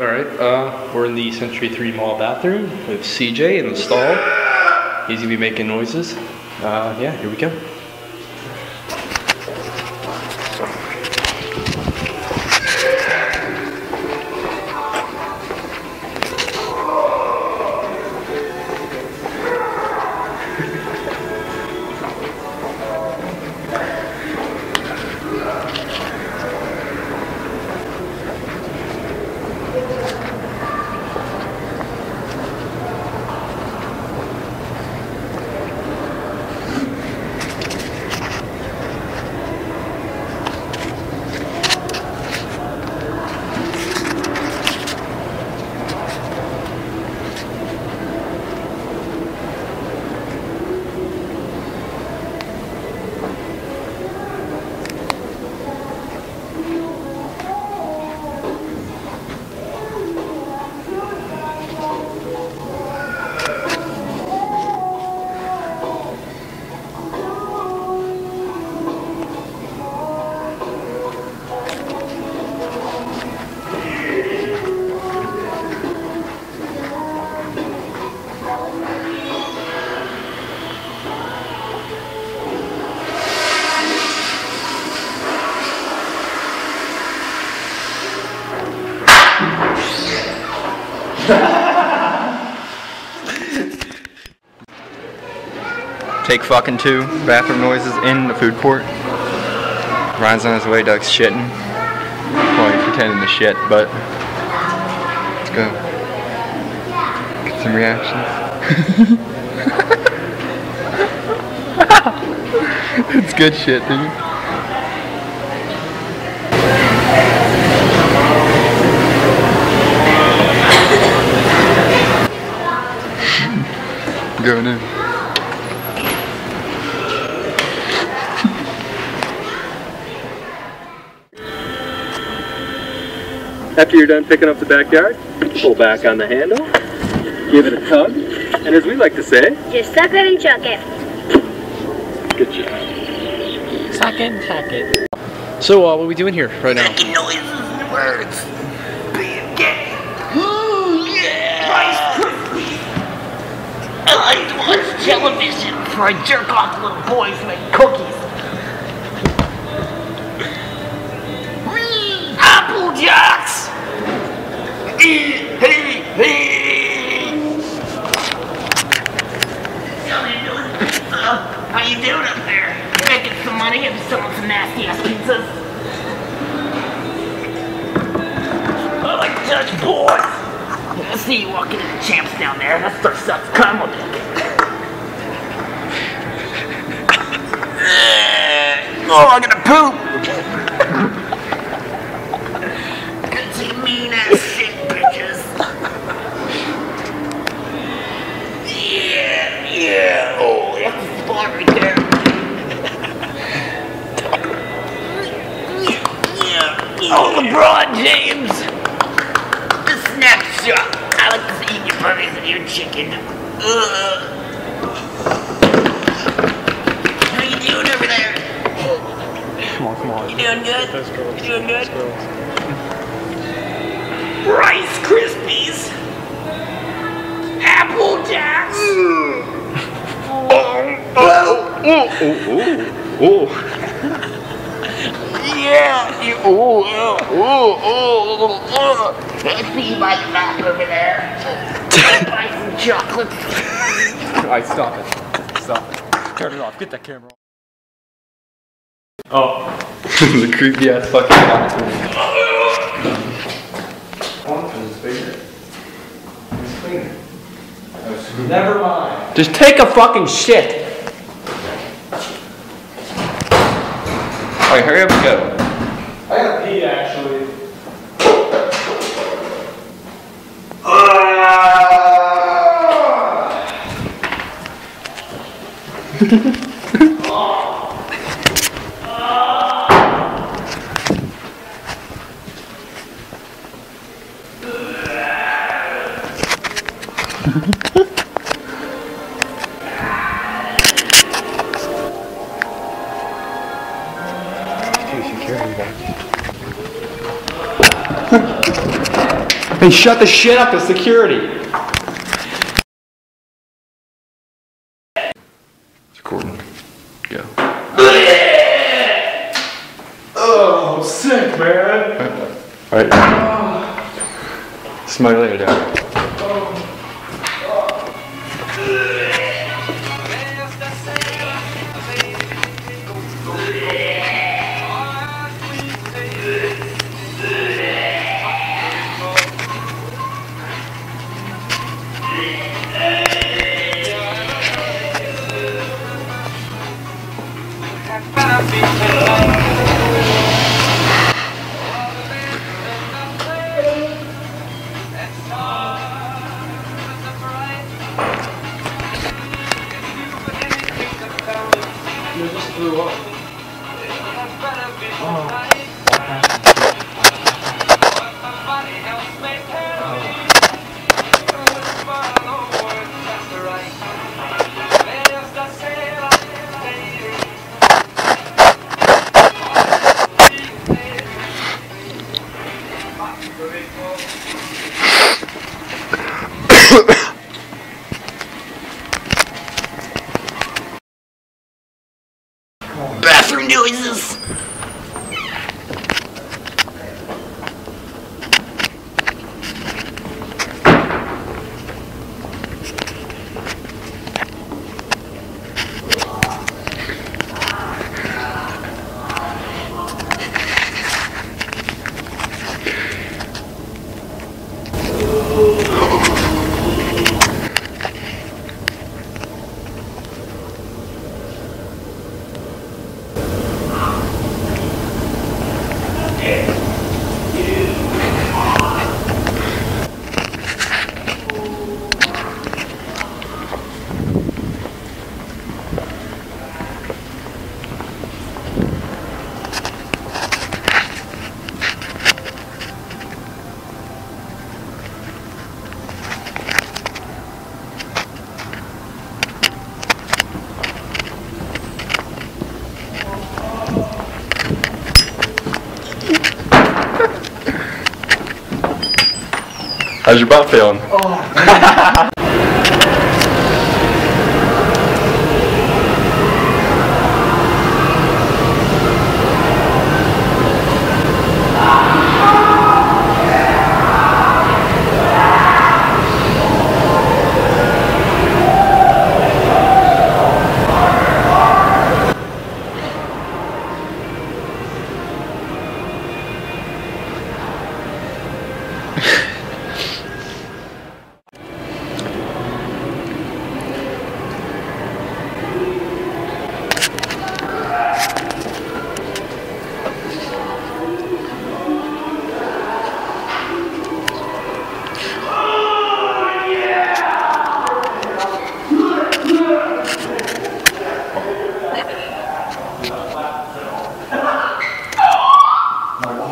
Alright, we're in the Century 3 Mall bathroom with CJ in the stall. He's gonna be making noises. Yeah, here we go. Take fucking 2 bathroom noises in the food court. Ryan's on his way, Doug's shitting. Well, he's pretending to shit, but let's go. Get some reactions. It's good shit, dude. Going in. After you're done picking up the backyard, pull back on the handle, give it a tug, and as we like to say, just suck it and chuck it. Good job. Suck it and chuck it. So, what are we doing here right now? Making noises and words. Being gay. Ooh, yeah. Rice Krispies. I like to watch television before I jerk off little boys who make cookies. Apple Jacks. Hey, hey. How you doing up there? Making some money and selling some nasty ass pizzas. I like to touch boys. I see you walking in the champs down there. That stuff sucks. Come on, oh, I'm gonna poop. Good see mean ass shit, bitches. Yeah. Oh, that's the spot right there. Oh, LeBron James! The snapshot! I like to eat your burgers and your chicken. How you doing over there? Come on. You doing good? Let's go. You doing good? Rice Krispies! Apple Jacks! Oh. Yeah! I see you by the map over there. Buy some chocolates. Alright, stop it. Turn it off. Get that camera off. Oh. The creepy ass fucking guy. Never mind. Just take a fucking shit. Alright, hurry up and go. I gotta pee actually. Hey, shut the shit up, it's security. It's recording. Go. Oh, I'm sick, man. Alright. Smell you later, Dad. You just threw up. Bathroom noises. How's your butt feeling? Oh,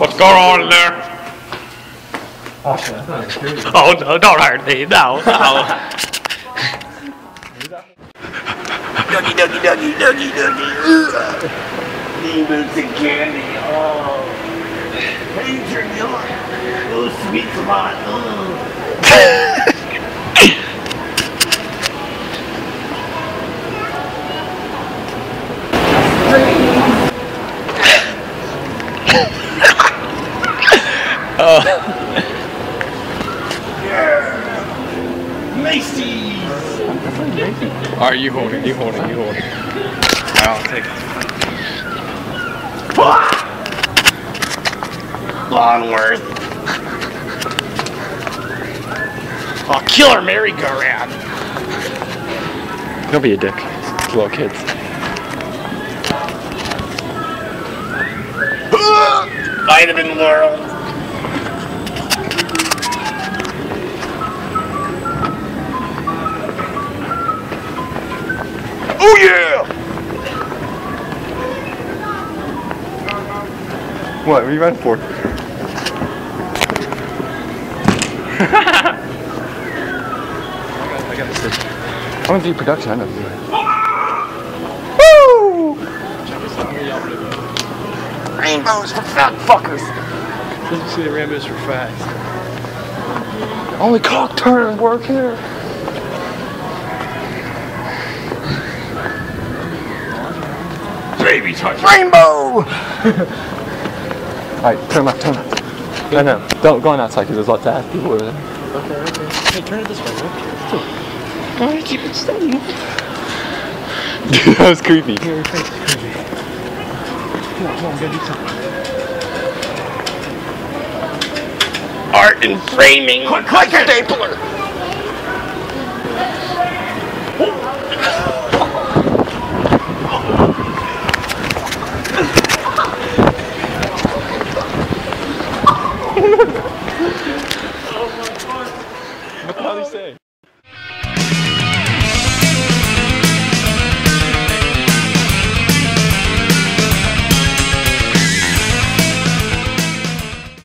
What's going on in there? oh shit, that's not security. Oh no, don't hurt me. No, no. Dougie, Dougie, Dougie, Dougie, Dougie. Demons and candy. Oh. Hey, turn me on. Oh, sweet spot. Macy's. Alright, you hold it, you hold it, you hold it. I'll take it. Longworth. Oh, killer merry-go-round. Don't be a dick. It's little kids. Vitamin World. Oh yeah! What are you running for? I got this. I want to do production. I know to do it. Woo! Rainbows for fat fuckers. Did you see the rainbows for fat? Only cock turners work here. Baby touch. Rainbow! Alright, turn left, turn left. No, don't go on outside because there's lots of ass people over there. Okay. Hey, turn it this way, right? Alright, keep it steady. Dude, that was creepy. Come on, gotta do something. Art and framing. Quick stapler. What the hell did he say?